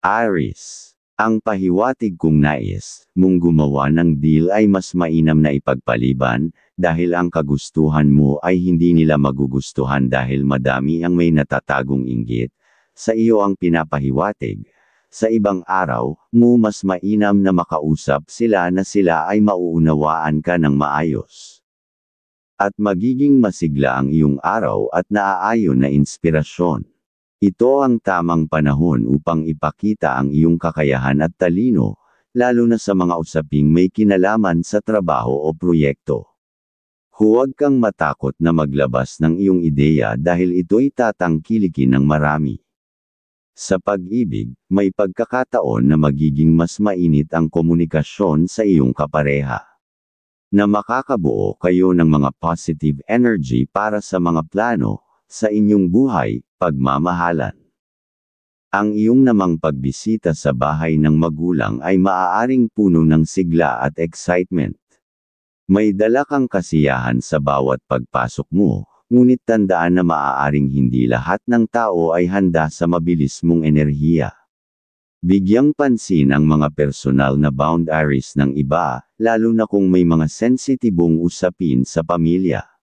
Aries. Ang pahiwatig kung nais mong gumawa ng deal ay mas mainam na ipagpaliban, dahil ang kagustuhan mo ay hindi nila magugustuhan dahil madami ang may natatagong inggit. Sa iyo ang pinapahiwatig. Sa ibang araw, mo mas mainam na makausap sila na sila ay mauunawaan ka ng maayos. At magiging masigla ang iyong araw at naaayon na inspirasyon. Ito ang tamang panahon upang ipakita ang iyong kakayahan at talino, lalo na sa mga usaping may kinalaman sa trabaho o proyekto. Huwag kang matakot na maglabas ng iyong ideya dahil ito'y tatangkilikin ng marami. Sa pag-ibig, may pagkakataon na magiging mas mainit ang komunikasyon sa iyong kapareha. Na makakabuo kayo ng mga positive energy para sa mga plano sa inyong buhay, pagmamahalan. Ang iyong namang pagbisita sa bahay ng magulang ay maaaring puno ng sigla at excitement. May dala kang kasiyahan sa bawat pagpasok mo, ngunit tandaan na maaaring hindi lahat ng tao ay handa sa mabilis mong enerhiya. Bigyang pansin ang mga personal na boundaries ng iba, lalo na kung may mga sensitibong usapin sa pamilya.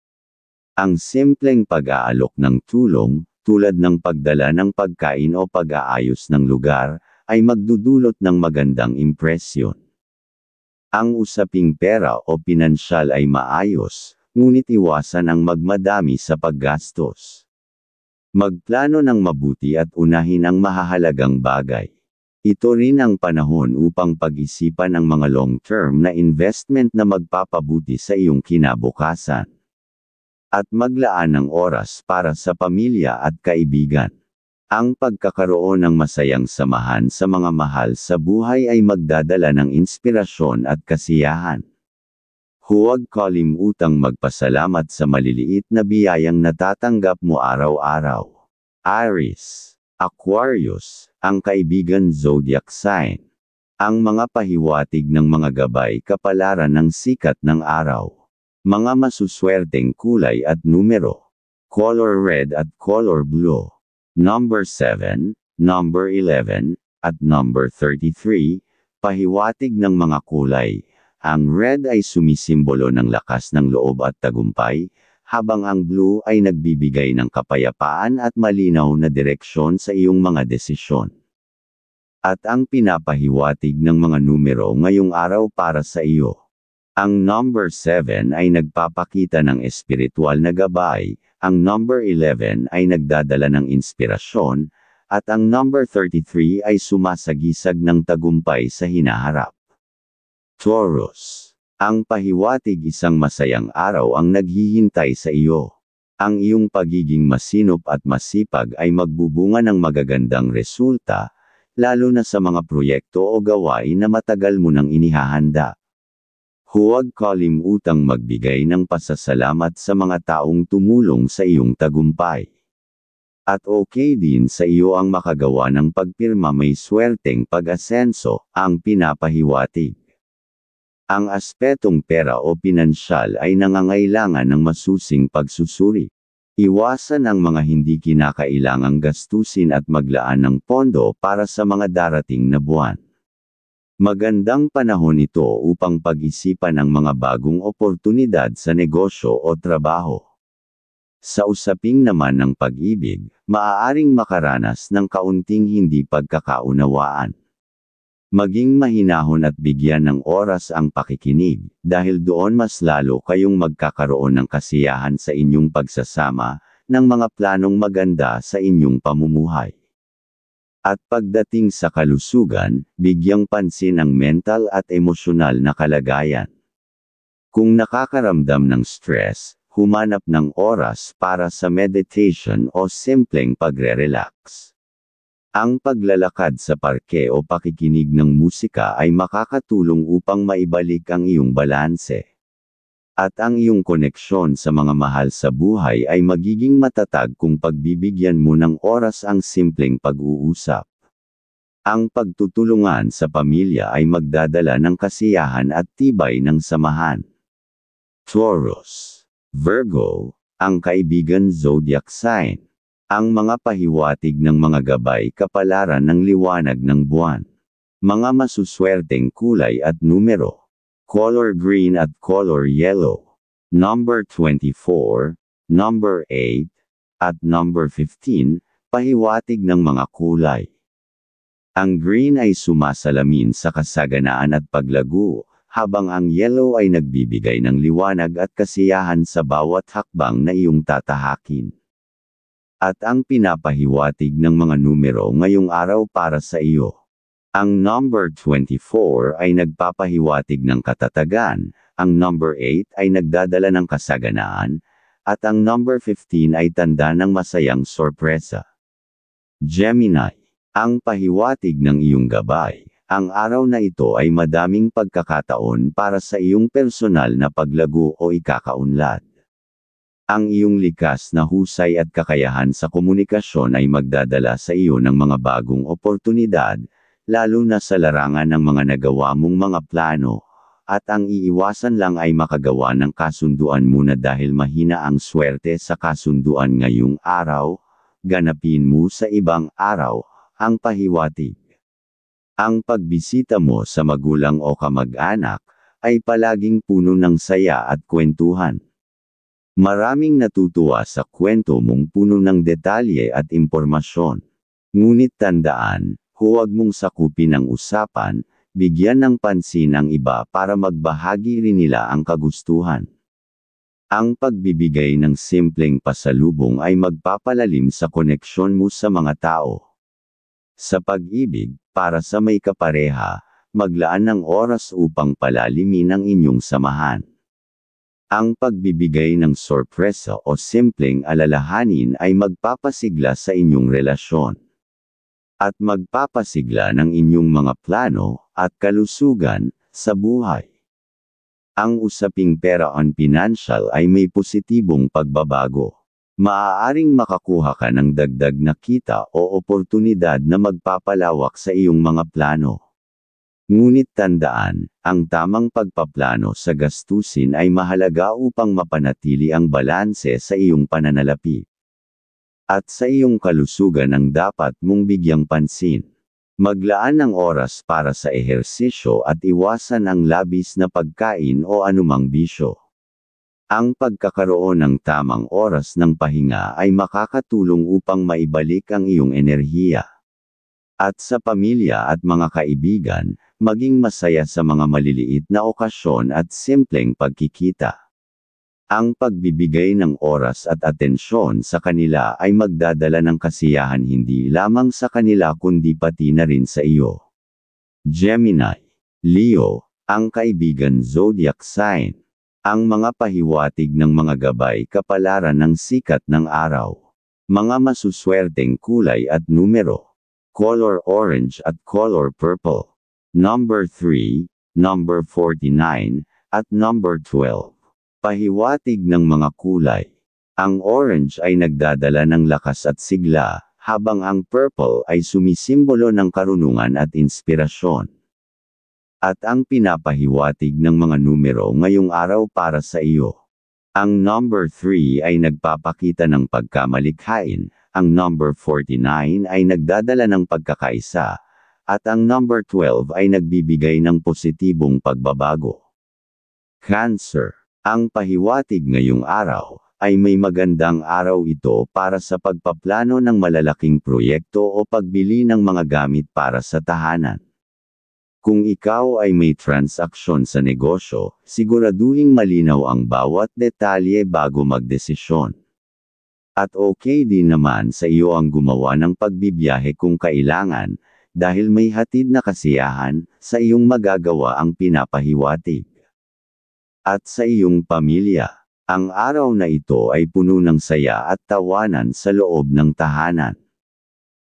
Ang simpleng pag-aalok ng tulong, tulad ng pagdala ng pagkain o pag-aayos ng lugar, ay magdudulot ng magandang impresyon. Ang usaping pera o pinansyal ay maayos, ngunit iwasan ang magmadami sa paggastos. Magplano ng mabuti at unahin ang mahahalagang bagay. Ito rin ang panahon upang pag-isipan ang mga long-term na investment na magpapabuti sa iyong kinabukasan. At maglaan ng oras para sa pamilya at kaibigan. Ang pagkakaroon ng masayang samahan sa mga mahal sa buhay ay magdadala ng inspirasyon at kasiyahan. Huwag kalimutang magpasalamat sa maliliit na biyayang natatanggap mo araw-araw. Aries. Aquarius, ang kaibigan zodiac sign. Ang mga pahiwatig ng mga gabay kapalaran ng sikat ng araw. Mga masuswerteng kulay at numero. Color red at color blue. Number 7, number 11, at number 33, pahiwatig ng mga kulay. Ang red ay sumisimbolo ng lakas ng loob at tagumpay, habang ang blue ay nagbibigay ng kapayapaan at malinaw na direksyon sa iyong mga desisyon. At ang pinapahiwatig ng mga numero ngayong araw para sa iyo. Ang number 7 ay nagpapakita ng espiritual na gabay, ang number 11 ay nagdadala ng inspirasyon, at ang number 33 ay sumasagisag ng tagumpay sa hinaharap. Taurus. Ang pahiwatig isang masayang araw ang naghihintay sa iyo. Ang iyong pagiging masinop at masipag ay magbubunga ng magagandang resulta, lalo na sa mga proyekto o gawain na matagal mo nang inihahanda. Huwag kalimutang magbigay ng pasasalamat sa mga taong tumulong sa iyong tagumpay. At okay din sa iyo ang makagawa ng pagpirma may swerteng pag-asenso, ang pinapahiwatig. Ang aspetong pera o pinansyal ay nangangailangan ng masusing pagsusuri. Iwasan ang mga hindi kinakailangang gastusin at maglaan ng pondo para sa mga darating na buwan. Magandang panahon ito upang pag-isipan ang mga bagong oportunidad sa negosyo o trabaho. Sa usaping naman ng pag-ibig, maaaring makaranas ng kaunting hindi pagkakaunawaan. Maging mahinahon at bigyan ng oras ang pakikinig, dahil doon mas lalo kayong magkakaroon ng kasiyahan sa inyong pagsasama, ng mga planong maganda sa inyong pamumuhay. At pagdating sa kalusugan, bigyang pansin ang mental at emosyonal na kalagayan. Kung nakakaramdam ng stress, humanap ng oras para sa meditation o simpleng pagre-relax. Ang paglalakad sa parke o pakikinig ng musika ay makakatulong upang maibalik ang iyong balanse. At ang iyong koneksyon sa mga mahal sa buhay ay magiging matatag kung pagbibigyan mo ng oras ang simpleng pag-uusap. Ang pagtutulungan sa pamilya ay magdadala ng kasiyahan at tibay ng samahan. Taurus. Virgo, ang kaibigan zodiac sign. Ang mga pahiwatig ng mga gabay kapalaran ng liwanag ng buwan. Mga masuswerteng kulay at numero. Color green at color yellow. Number 24, number 8, at number 15, pahiwatig ng mga kulay. Ang green ay sumasalamin sa kasaganaan at paglago, habang ang yellow ay nagbibigay ng liwanag at kasiyahan sa bawat hakbang na iyong tatahakin. At ang pinapahiwatig ng mga numero ngayong araw para sa iyo. Ang number 24 ay nagpapahiwatig ng katatagan, ang number 8 ay nagdadala ng kasaganaan, at ang number 15 ay tanda ng masayang sorpresa. Gemini, ang pahiwatig ng iyong gabay. Ang araw na ito ay madaming pagkakataon para sa iyong personal na paglago o ikakaunlad. Ang iyong likas na husay at kakayahan sa komunikasyon ay magdadala sa iyo ng mga bagong oportunidad, lalo na sa larangan ng mga nagawa mong mga plano, at ang iiwasan lang ay makagawa ng kasunduan muna dahil mahina ang swerte sa kasunduan ngayong araw, ganapin mo sa ibang araw, ang pahiwatig. Ang pagbisita mo sa magulang o kamag-anak, ay palaging puno ng saya at kwentuhan. Maraming natutuwa sa kwento mong puno ng detalye at impormasyon. Ngunit tandaan, huwag mong sakupin ang usapan, bigyan ng pansin ang iba para magbahagi rin nila ang kagustuhan. Ang pagbibigay ng simpleng pasalubong ay magpapalalim sa koneksyon mo sa mga tao. Sa pag-ibig, para sa may kapareha, maglaan ng oras upang palalimin ang inyong samahan. Ang pagbibigay ng sorpresa o simpleng alalahanin ay magpapasigla sa inyong relasyon. At magpapasigla ng inyong mga plano at kalusugan sa buhay. Ang usaping pera on financial ay may positibong pagbabago. Maaaring makakuha ka ng dagdag na kita o oportunidad na magpapalawak sa iyong mga plano. Ngunit tandaan, ang tamang pagpaplano sa gastusin ay mahalaga upang mapanatili ang balanse sa iyong pananalapi. At sa iyong kalusugan ang dapat mong bigyang pansin. Maglaan ng oras para sa ehersisyo at iwasan ang labis na pagkain o anumang bisyo. Ang pagkakaroon ng tamang oras ng pahinga ay makakatulong upang maibalik ang iyong enerhiya. At sa pamilya at mga kaibigan, maging masaya sa mga maliliit na okasyon at simpleng pagkikita. Ang pagbibigay ng oras at atensyon sa kanila ay magdadala ng kasiyahan hindi lamang sa kanila kundi pati na rin sa iyo. Gemini, Leo, ang kaibigan zodiac sign. Ang mga pahiwatig ng mga gabay kapalaran ng sikat ng araw. Mga masuswerteng kulay at numero. Color orange at color purple. Number 3, number 49, at number 12. Pahiwatig ng mga kulay. Ang orange ay nagdadala ng lakas at sigla, habang ang purple ay sumisimbolo ng karunungan at inspirasyon. At ang pinapahiwatig ng mga numero ngayong araw para sa iyo. Ang number 3 ay nagpapakita ng pagkamalikhain, ang number 49 ay nagdadala ng pagkakaisa, at ang number 12 ay nagbibigay ng positibong pagbabago. Cancer. Ang pahiwatig ngayong araw, ay may magandang araw ito para sa pagpaplano ng malalaking proyekto o pagbili ng mga gamit para sa tahanan. Kung ikaw ay may transaksyon sa negosyo, siguraduhing malinaw ang bawat detalye bago magdesisyon. At okay din naman sa iyo ang gumawa ng pagbibiyahe kung kailangan, dahil may hatid na kasiyahan, sa iyong magagawa ang pinapahiwatig. At sa iyong pamilya, ang araw na ito ay puno ng saya at tawanan sa loob ng tahanan.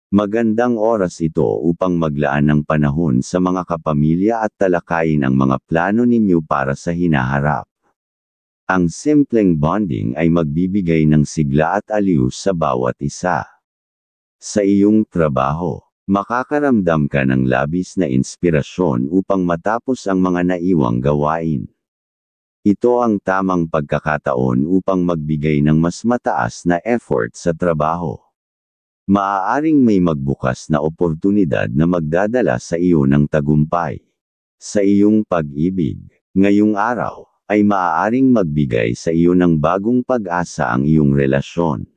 Magandang oras ito upang maglaan ng panahon sa mga kapamilya at talakayin ang mga plano ninyo para sa hinaharap. Ang simpleng bonding ay magbibigay ng sigla at aliw sa bawat isa. Sa iyong trabaho, makakaramdam ka ng labis na inspirasyon upang matapos ang mga naiwang gawain. Ito ang tamang pagkakataon upang magbigay ng mas mataas na effort sa trabaho. Maaaring may magbukas na oportunidad na magdadala sa iyo ng tagumpay. Sa iyong pag-ibig, ngayong araw, ay maaaring magbigay sa iyo ng bagong pag-asa ang iyong relasyon.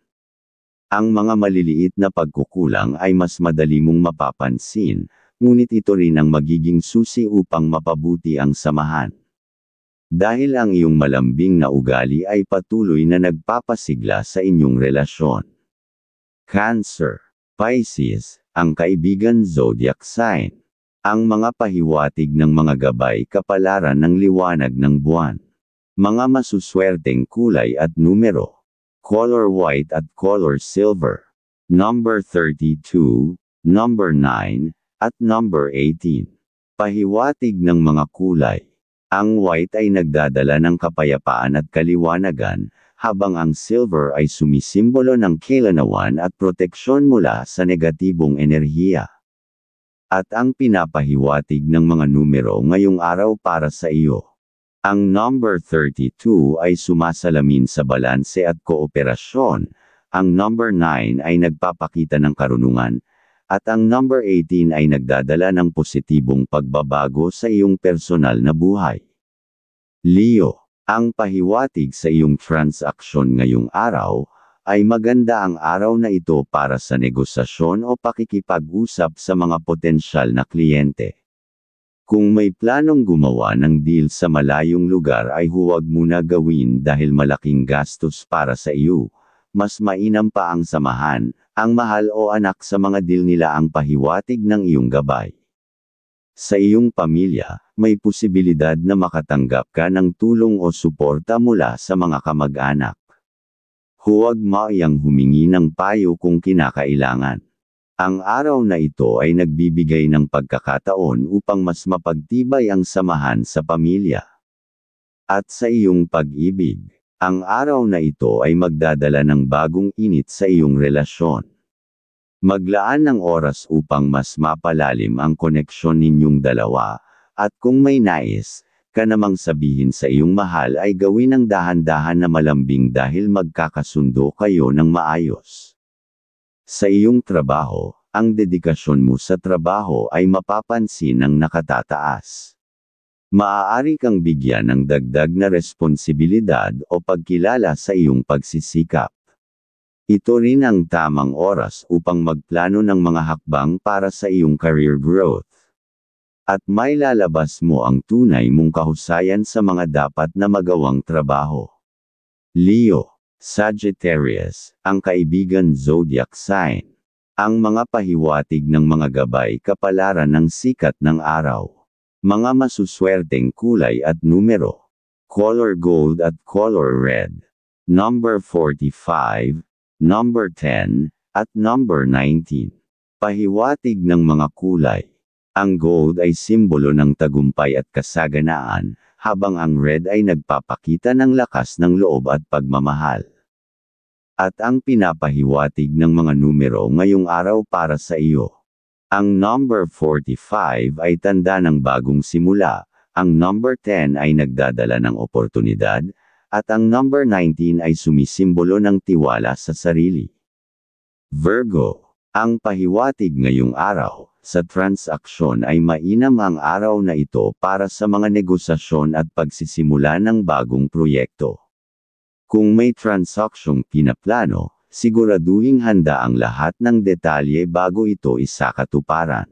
Ang mga maliliit na pagkukulang ay mas madali mong mapapansin, ngunit ito rin ang magiging susi upang mapabuti ang samahan. Dahil ang iyong malambing na ugali ay patuloy na nagpapasigla sa inyong relasyon. Cancer, Pisces, ang kaibigan zodiac sign. Ang mga pahiwatig ng mga gabay kapalaran ng liwanag ng buwan. Mga masuswerteng kulay at numero. Color white at color silver. Number 32, number 9, at number 18. Pahiwatig ng mga kulay. Ang white ay nagdadala ng kapayapaan at kaliwanagan, habang ang silver ay sumisimbolo ng kailanawan at proteksyon mula sa negatibong enerhiya. At ang pinapahiwatig ng mga numero ngayong araw para sa iyo. Ang number 32 ay sumasalamin sa balanse at kooperasyon, ang number 9 ay nagpapakita ng karunungan, at ang number 18 ay nagdadala ng positibong pagbabago sa iyong personal na buhay. Leo, ang pahiwatig sa iyong transaksyon ngayong araw, ay maganda ang araw na ito para sa negosasyon o pakikipag-usap sa mga potensyal na kliyente. Kung may planong gumawa ng deal sa malayong lugar ay huwag muna gawin dahil malaking gastos para sa iyo, mas mainam pa ang samahan, ang mahal o anak sa mga deal nila ang pahiwatig ng iyong gabay. Sa iyong pamilya, may posibilidad na makatanggap ka ng tulong o suporta mula sa mga kamag-anak. Huwag maiyang humingi ng payo kung kinakailangan. Ang araw na ito ay nagbibigay ng pagkakataon upang mas mapagtibay ang samahan sa pamilya. At sa iyong pag-ibig, ang araw na ito ay magdadala ng bagong init sa iyong relasyon. Maglaan ng oras upang mas mapalalim ang koneksyon ninyong dalawa, at kung may nais ka namang sabihin sa iyong mahal ay gawin ng dahan-dahan na malambing dahil magkakasundo kayo ng maayos. Sa iyong trabaho, ang dedikasyon mo sa trabaho ay mapapansin ng nakatataas. Maaari kang bigyan ng dagdag na responsibilidad o pagkilala sa iyong pagsisikap. Ito rin ang tamang oras upang magplano ng mga hakbang para sa iyong career growth. At may lalabas mo ang tunay mong kahusayan sa mga dapat na magawang trabaho. Leo, Sagittarius, ang kaibigan zodiac sign. Ang mga pahiwatig ng mga gabay kapalaran ng sikat ng araw. Mga masuswerteng kulay at numero. Color gold at color red. Number 45, number 10, at number 19. Pahiwatig ng mga kulay. Ang gold ay simbolo ng tagumpay at kasaganaan, habang ang red ay nagpapakita ng lakas ng loob at pagmamahal. At ang pinapahiwatig ng mga numero ngayong araw para sa iyo. Ang number 45 ay tanda ng bagong simula, ang number 10 ay nagdadala ng oportunidad, at ang number 19 ay sumisimbolo ng tiwala sa sarili. Virgo, ang pahiwatig ngayong araw, sa transaksyon ay mainam ang araw na ito para sa mga negosasyon at pagsisimula ng bagong proyekto. Kung may transaksyong pinaplano, siguraduhing handa ang lahat ng detalye bago ito isakatuparan.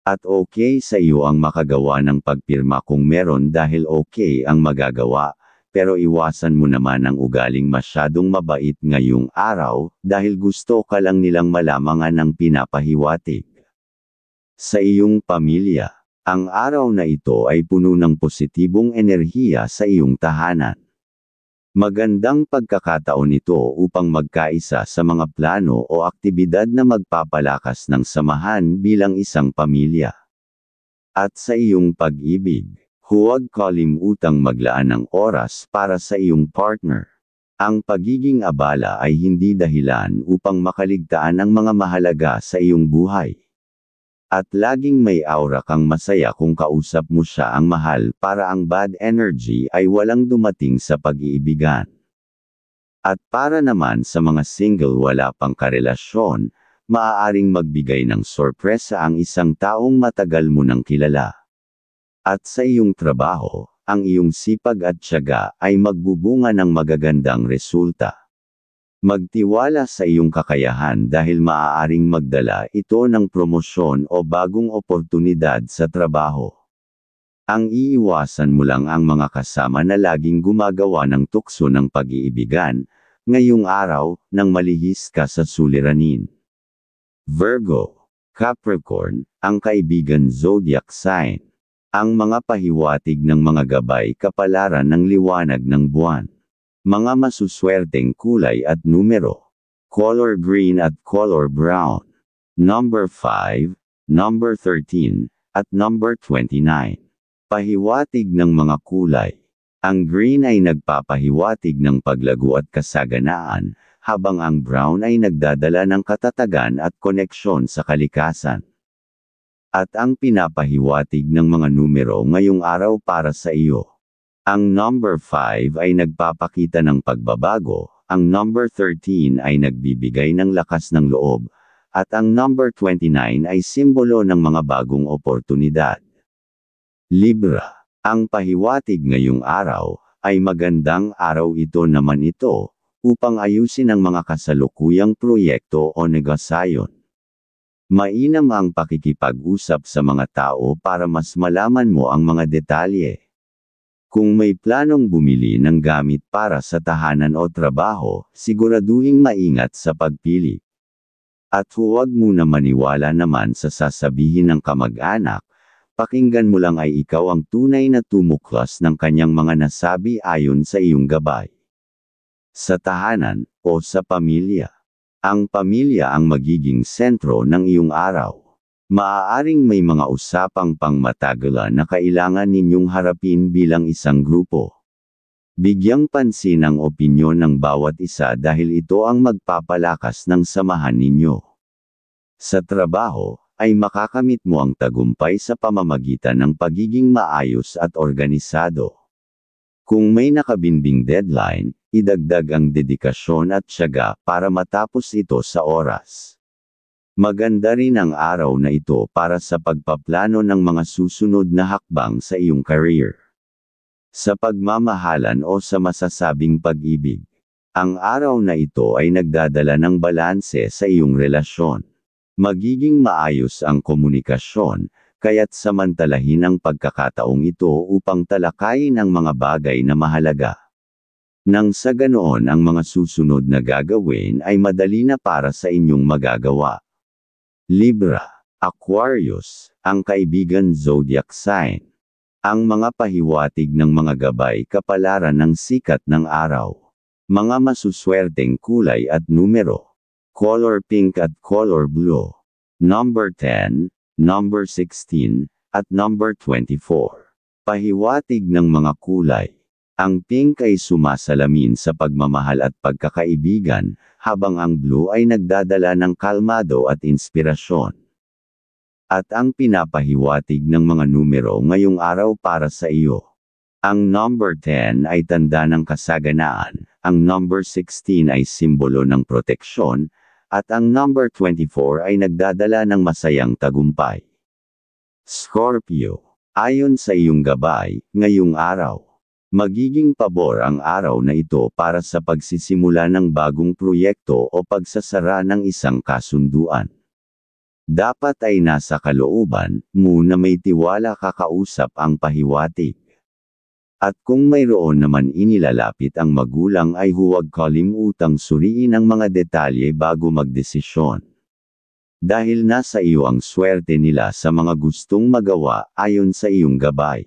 At okay sa iyo ang makagawa ng pagpirma kung meron dahil okay ang magagawa, pero iwasan mo naman ang ugaling masyadong mabait ngayong araw, dahil gusto ka lang nilang malamangan ng pinapahiwatig. Sa iyong pamilya, ang araw na ito ay puno ng positibong enerhiya sa iyong tahanan. Magandang pagkakataon ito upang magkaisa sa mga plano o aktibidad na magpapalakas ng samahan bilang isang pamilya. At sa iyong pag-ibig, huwag kalimutang maglaan ng oras para sa iyong partner. Ang pagiging abala ay hindi dahilan upang makaligtaan ang mga mahalaga sa iyong buhay. At laging may aura kang masaya kung kausap mo siya ang mahal para ang bad energy ay walang dumating sa pag-iibigan. At para naman sa mga single wala pang karelasyon, maaaring magbigay ng sorpresa ang isang taong matagal mo nang kilala. At sa iyong trabaho, ang iyong sipag at tiyaga ay magbubunga ng magagandang resulta. Magtiwala sa iyong kakayahan dahil maaaring magdala ito ng promosyon o bagong oportunidad sa trabaho. Ang iiwasan mo lang ang mga kasama na laging gumagawa ng tukso ng pag-iibigan, ngayong araw, nang malihis ka sa suliranin. Virgo, Capricorn, ang kaibigan zodiac sign. Ang mga pahiwatig ng mga gabay kapalaran ng liwanag ng buwan. Mga masuswerteng kulay at numero. Color green at color brown. Number 5, number 13, at number 29. Pahiwatig ng mga kulay. Ang green ay nagpapahiwatig ng paglago at kasaganaan, habang ang brown ay nagdadala ng katatagan at koneksyon sa kalikasan. At ang pinapahiwatig ng mga numero ngayong araw para sa iyo. Ang number 5 ay nagpapakita ng pagbabago, ang number 13 ay nagbibigay ng lakas ng loob, at ang number 29 ay simbolo ng mga bagong oportunidad. Libra, ang pahiwatig ngayong araw, ay magandang araw ito naman ito, upang ayusin ang mga kasalukuyang proyekto o negosasyon. Mainam ang pakikipag-usap sa mga tao para mas malaman mo ang mga detalye. Kung may planong bumili ng gamit para sa tahanan o trabaho, siguraduhing maingat sa pagpili. At huwag muna maniwala naman sa sasabihin ng kamag-anak, pakinggan mo lang ay ikaw ang tunay na tumuklas ng kanyang mga nasabi ayon sa iyong gabay. Sa tahanan, o sa pamilya. Ang pamilya ang magiging sentro ng iyong araw. Maaaring may mga usapang pangmatagalan na kailangan ninyong harapin bilang isang grupo. Bigyang pansin ang opinyon ng bawat isa dahil ito ang magpapalakas ng samahan ninyo. Sa trabaho, ay makakamit mo ang tagumpay sa pamamagitan ng pagiging maayos at organisado. Kung may nakabinbing deadline, idagdag ang dedikasyon at tiyaga para matapos ito sa oras. Maganda rin ang araw na ito para sa pagpaplano ng mga susunod na hakbang sa iyong career. Sa pagmamahalan o sa masasabing pag-ibig. Ang araw na ito ay nagdadala ng balanse sa iyong relasyon. Magiging maayos ang komunikasyon, kaya't samantalahin ang pagkakataong ito upang talakayin ang mga bagay na mahalaga. Nang sa ganoon ang mga susunod na gagawin ay madali na para sa inyong magagawa. Libra, Aquarius, ang kaibigan zodiac sign. Ang mga pahiwatig ng mga gabay kapalaran ng sikat ng araw. Mga masuswerteng kulay at numero. Color pink at color blue. Number 10, number 16, at number 24. Pahiwatig ng mga kulay. Ang pink ay sumasalamin sa pagmamahal at pagkakaibigan, habang ang blue ay nagdadala ng kalmado at inspirasyon. At ang pinapahiwatig ng mga numero ngayong araw para sa iyo. Ang number 10 ay tanda ng kasaganaan, ang number 16 ay simbolo ng proteksyon, at ang number 24 ay nagdadala ng masayang tagumpay. Scorpio, ayon sa iyong gabay, ngayong araw. Magiging pabor ang araw na ito para sa pagsisimula ng bagong proyekto o pagsasara ng isang kasunduan. Dapat ay nasa kalooban mo na may tiwala kakausap ang pahiwatig. At kung mayroon naman inilalapit ang magulang ay huwag kalimutang suriin ang mga detalye bago magdesisyon. Dahil nasa iyo ang swerte nila sa mga gustong magawa ayon sa iyong gabay.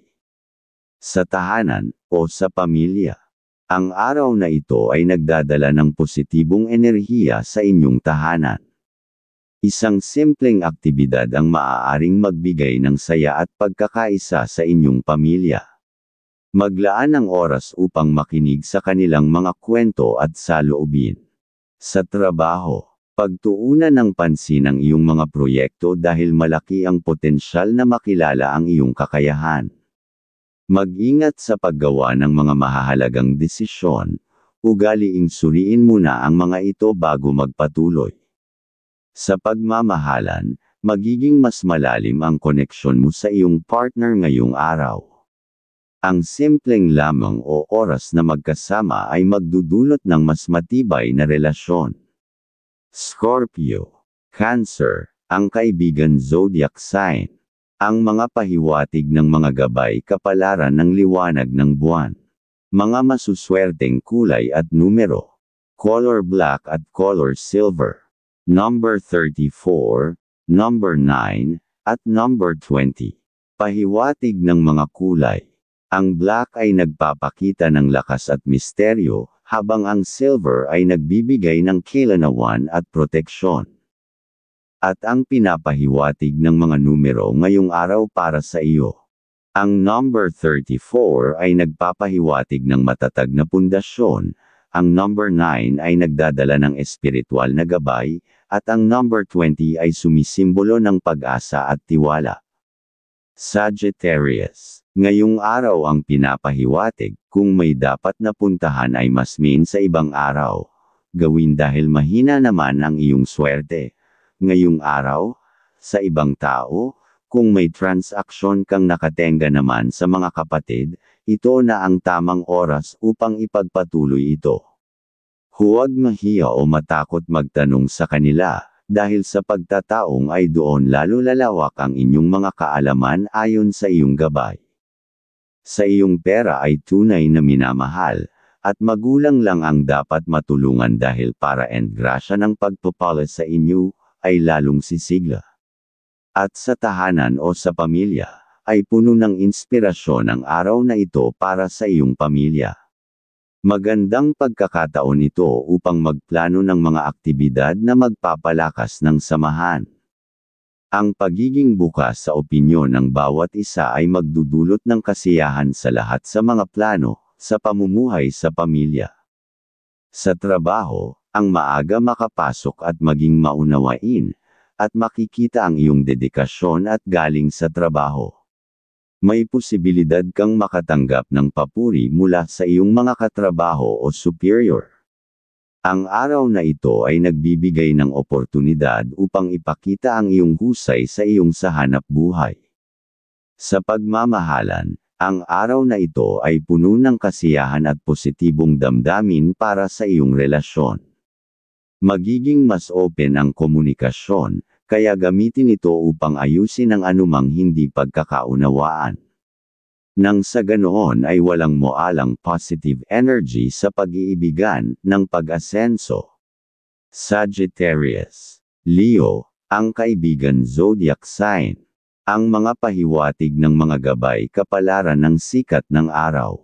Sa tahanan, o sa pamilya. Ang araw na ito ay nagdadala ng positibong enerhiya sa inyong tahanan. Isang simpleng aktibidad ang maaaring magbigay ng saya at pagkakaisa sa inyong pamilya. Maglaan ng oras upang makinig sa kanilang mga kwento at saloobin. Sa trabaho, pagtuunan ng pansin ang iyong mga proyekto dahil malaki ang potensyal na makilala ang iyong kakayahan. Mag-ingat sa paggawa ng mga mahahalagang desisyon, ugaliing suriin muna ang mga ito bago magpatuloy. Sa pagmamahalan, magiging mas malalim ang koneksyon mo sa iyong partner ngayong araw. Ang simpleng lamang o oras na magkasama ay magdudulot ng mas matibay na relasyon. Scorpio, Cancer, ang kaibigan zodiac sign. Ang mga pahiwatig ng mga gabay kapalaran ng liwanag ng buwan. Mga masuswerteng kulay at numero. Color black at color silver. Number 34, number 9, at number 20. Pahiwatig ng mga kulay. Ang black ay nagpapakita ng lakas at misteryo, habang ang silver ay nagbibigay ng kailanawan at proteksyon. At ang pinapahiwatig ng mga numero ngayong araw para sa iyo. Ang number 34 ay nagpapahiwatig ng matatag na pundasyon, ang number 9 ay nagdadala ng espiritual na gabay, at ang number 20 ay sumisimbolo ng pag-asa at tiwala. Sagittarius, ngayong araw ang pinapahiwatig, kung may dapat na puntahan ay masmin sa ibang araw. Gawin dahil mahina naman ang iyong swerte. Ngayong araw, sa ibang tao, kung may transaksyon kang nakatenga naman sa mga kapatid, ito na ang tamang oras upang ipagpatuloy ito. Huwag mahiya o matakot magtanong sa kanila, dahil sa pagtataong ay doon lalo lalawak ang inyong mga kaalaman ayon sa iyong gabay. Sa iyong pera ay tunay na minamahal, at magulang lang ang dapat matulungan dahil para and grasya ng pagpapala sa inyo, ay lalong sisigla. At sa tahanan o sa pamilya, ay puno ng inspirasyon ang araw na ito para sa iyong pamilya. Magandang pagkakataon ito upang magplano ng mga aktibidad na magpapalakas ng samahan. Ang pagiging bukas sa opinyon ng bawat isa ay magdudulot ng kasiyahan sa lahat sa mga plano, sa pamumuhay sa pamilya. Sa trabaho, ang maaga makapasok at maging maunawain, at makikita ang iyong dedikasyon at galing sa trabaho. May posibilidad kang makatanggap ng papuri mula sa iyong mga katrabaho o superior. Ang araw na ito ay nagbibigay ng oportunidad upang ipakita ang iyong husay sa iyong sahanap buhay. Sa pagmamahalan, ang araw na ito ay puno ng kasiyahan at positibong damdamin para sa iyong relasyon. Magiging mas open ang komunikasyon, kaya gamitin ito upang ayusin ang anumang hindi pagkakaunawaan. Nang sa ganoon ay walang moalang positive energy sa pag-iibigan ng pag-asenso. Sagittarius, Leo, ang kaibigan zodiac sign. Ang mga pahiwatig ng mga gabay kapalaran ng sikat ng araw.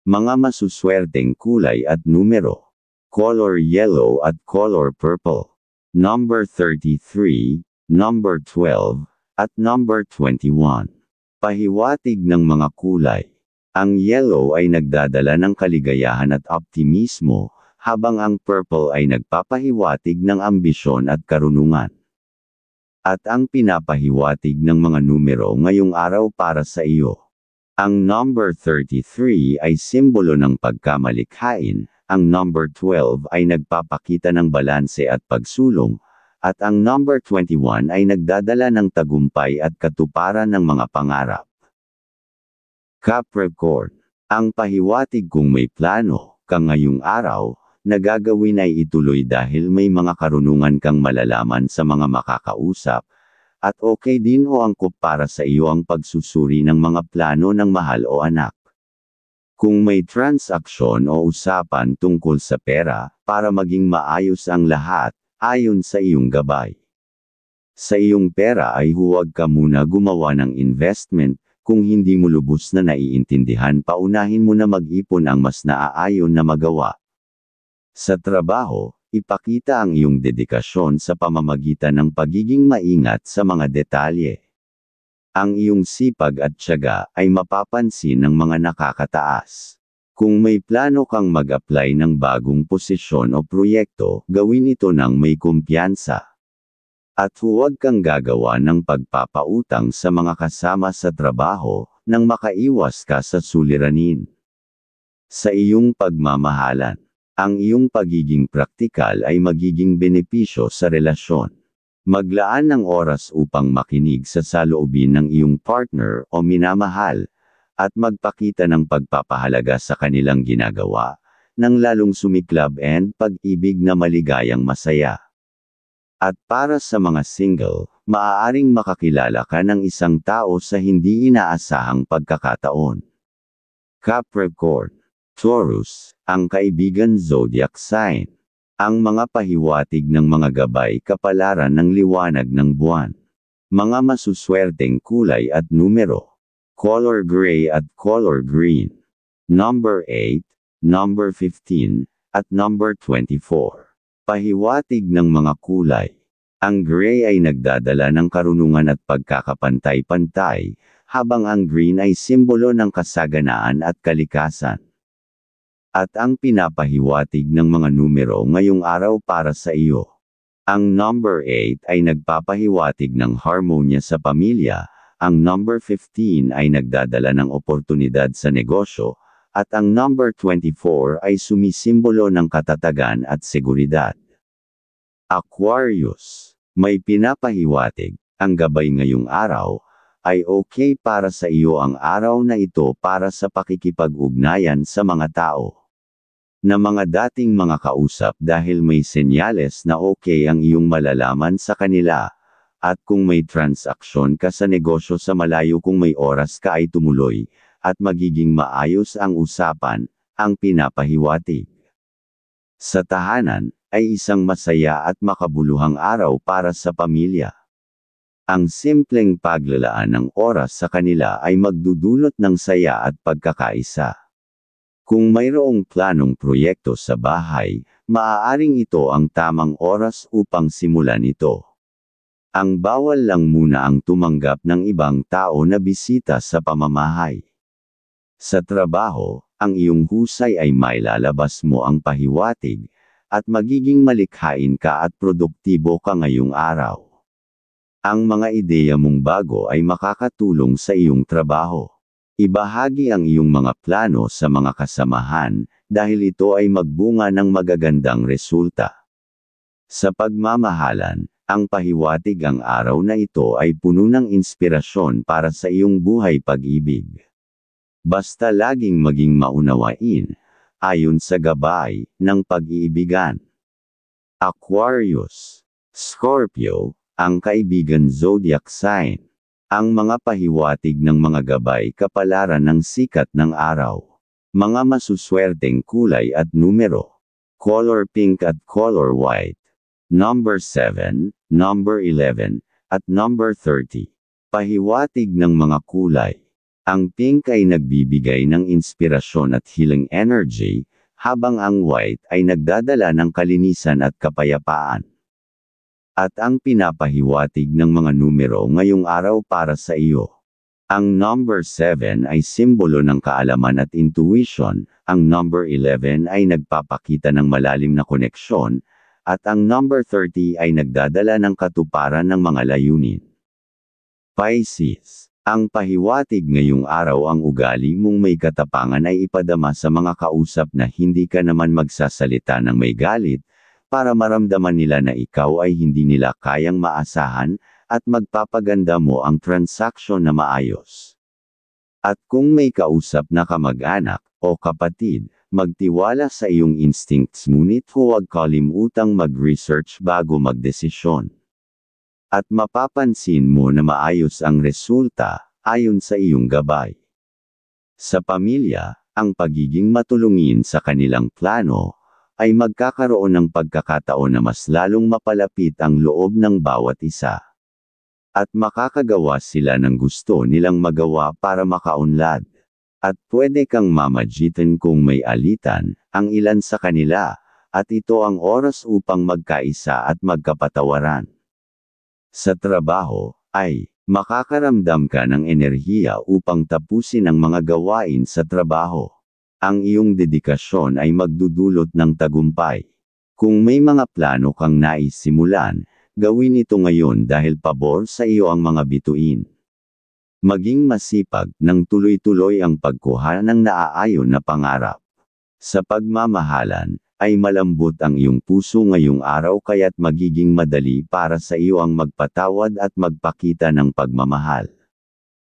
Mga masuswerteng kulay at numero. Color yellow at color purple. Number 33, number 12, at number 21. Pahiwatig ng mga kulay. Ang yellow ay nagdadala ng kaligayahan at optimismo, habang ang purple ay nagpapahiwatig ng ambisyon at karunungan. At ang pinapahiwatig ng mga numero ngayong araw para sa iyo. Ang number 33 ay simbolo ng pagkamalikhain, ang number 12 ay nagpapakita ng balanse at pagsulong, at ang number 21 ay nagdadala ng tagumpay at katuparan ng mga pangarap. Capricorn, ang pahiwatig kung may plano ka ngayong araw, na gagawin ay ituloy dahil may mga karunungan kang malalaman sa mga makakausap, at okay din o angkop para sa iyo ang pagsusuri ng mga plano ng mahal o anak. Kung may transaksyon o usapan tungkol sa pera, para maging maayos ang lahat, ayon sa iyong gabay. Sa iyong pera ay huwag ka muna gumawa ng investment, kung hindi mo lubos na naiintindihan paunahin mo na mag-ipon ang mas naaayon na magawa. Sa trabaho, ipakita ang iyong dedikasyon sa pamamagitan ng pagiging maingat sa mga detalye. Ang iyong sipag at tiyaga ay mapapansin ng mga nakakataas. Kung may plano kang mag-apply ng bagong posisyon o proyekto, gawin ito ng may kumpiyansa. At huwag kang gagawa ng pagpapautang sa mga kasama sa trabaho, nang makaiwas ka sa suliranin. Sa iyong pagmamahalan, Ang iyong pagiging praktikal ay magiging benepisyo sa relasyon. Maglaan ng oras upang makinig sa saloobin ng iyong partner o minamahal, at magpakita ng pagpapahalaga sa kanilang ginagawa, nang lalong sumiklab and pag-ibig na maligayang masaya. At para sa mga single, maaaring makakilala ka ng isang tao sa hindi inaasahang pagkakataon. Capricorn, Taurus, ang kaibigan zodiac sign. Ang mga pahiwatig ng mga gabay kapalaran ng liwanag ng buwan. Mga masuswerteng kulay at numero. Color gray at color green. Number 8, number 15, at number 24. Pahiwatig ng mga kulay. Ang gray ay nagdadala ng karunungan at pagkakapantay-pantay, habang ang green ay simbolo ng kasaganaan at kalikasan. At ang pinapahiwatig ng mga numero ngayong araw para sa iyo. Ang number 8 ay nagpapahiwatig ng harmonya sa pamilya, ang number 15 ay nagdadala ng oportunidad sa negosyo, at ang number 24 ay sumisimbolo ng katatagan at seguridad. Aquarius, may pinapahiwatig, ang gabay ngayong araw, ay okay para sa iyo ang araw na ito para sa pakikipag-ugnayan sa mga tao. Na mga dating mga kausap dahil may senyales na okay ang iyong malalaman sa kanila, at kung may transaksyon ka sa negosyo sa malayo kung may oras ka ay tumuloy, at magiging maayos ang usapan, ang pinapahiwatig. Sa tahanan, ay isang masaya at makabuluhang araw para sa pamilya. Ang simpleng paglalaan ng oras sa kanila ay magdudulot ng saya at pagkakaisa. Kung mayroong planong proyekto sa bahay, maaaring ito ang tamang oras upang simulan ito. Ang bawal lang muna ang tumanggap ng ibang tao na bisita sa pamamahay. Sa trabaho, ang iyong husay ay mailalabas mo ang pahiwatig, at magiging malikhain ka at produktibo ka ngayong araw. Ang mga ideya mong bago ay makakatulong sa iyong trabaho. Ibahagi ang iyong mga plano sa mga kasamahan, dahil ito ay magbunga ng magagandang resulta. Sa pagmamahalan, ang pahiwatig ang araw na ito ay puno ng inspirasyon para sa iyong buhay pag-ibig. Basta laging maging maunawain, ayon sa gabay ng pag-iibigan. Aquarius, Scorpio, ang kaibigan zodiac sign. Ang mga pahiwatig ng mga gabay kapalaran ng sikat ng araw. Mga masuswerteng kulay at numero. Color pink at color white. Number 7, number 11, at number 30. Pahiwatig ng mga kulay. Ang pink ay nagbibigay ng inspirasyon at healing energy, habang ang white ay nagdadala ng kalinisan at kapayapaan. At ang pinapahiwatig ng mga numero ngayong araw para sa iyo. Ang number 7 ay simbolo ng kaalaman at intuition, ang number 11 ay nagpapakita ng malalim na koneksyon, at ang number 30 ay nagdadala ng katuparan ng mga layunin. Pisces, ang pahiwatig ngayong araw ang ugali mong may katapangan ay ipadama sa mga kausap na hindi ka naman magsasalita ng may galit, para maramdaman nila na ikaw ay hindi nila kayang maasahan, at magpapaganda mo ang transaksyon na maayos. At kung may kausap na kamag-anak, o kapatid, magtiwala sa iyong instincts ngunit huwag kalimutang mag-research bago magdesisyon. At mapapansin mo na maayos ang resulta, ayon sa iyong gabay. Sa pamilya, ang pagiging matulungin sa kanilang plano, ay magkakaroon ng pagkakataon na mas lalong mapalapit ang loob ng bawat isa. At makakagawa sila ng gusto nilang magawa para makaunlad. At pwede kang mamagitan kung may alitan, ang ilan sa kanila, at ito ang oras upang magkaisa at magkapatawaran. Sa trabaho, ay makakaramdam ka ng enerhiya upang tapusin ang mga gawain sa trabaho. Ang iyong dedikasyon ay magdudulot ng tagumpay. Kung may mga plano kang nais simulan, gawin ito ngayon dahil pabor sa iyo ang mga bituin. Maging masipag nang tuloy-tuloy ang pagkuha ng naaayon na pangarap. Sa pagmamahalan, ay malambot ang iyong puso ngayong araw kaya't magiging madali para sa iyo ang magpatawad at magpakita ng pagmamahal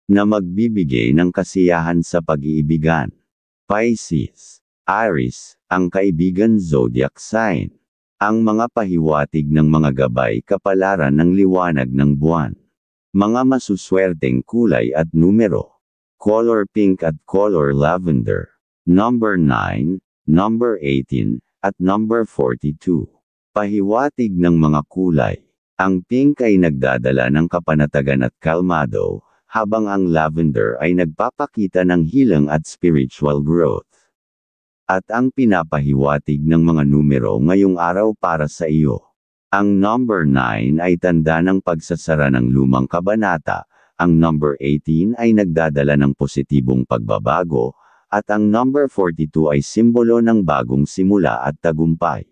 na magbibigay ng kasiyahan sa pag-iibigan. Pisces, Aries, ang kaibigan zodiac sign. Ang mga pahiwatig ng mga gabay kapalaran ng liwanag ng buwan. Mga masuswerteng kulay at numero. Color pink at color lavender. Number 9, number 18, at number 42. Pahiwatig ng mga kulay. Ang pink ay nagdadala ng kapanatagan at kalmado, habang ang lavender ay nagpapakita ng hilang at spiritual growth. At ang pinapahiwatig ng mga numero ngayong araw para sa iyo. Ang number 9 ay tanda ng pagsasara ng lumang kabanata, ang number 18 ay nagdadala ng positibong pagbabago, at ang number 42 ay simbolo ng bagong simula at tagumpay.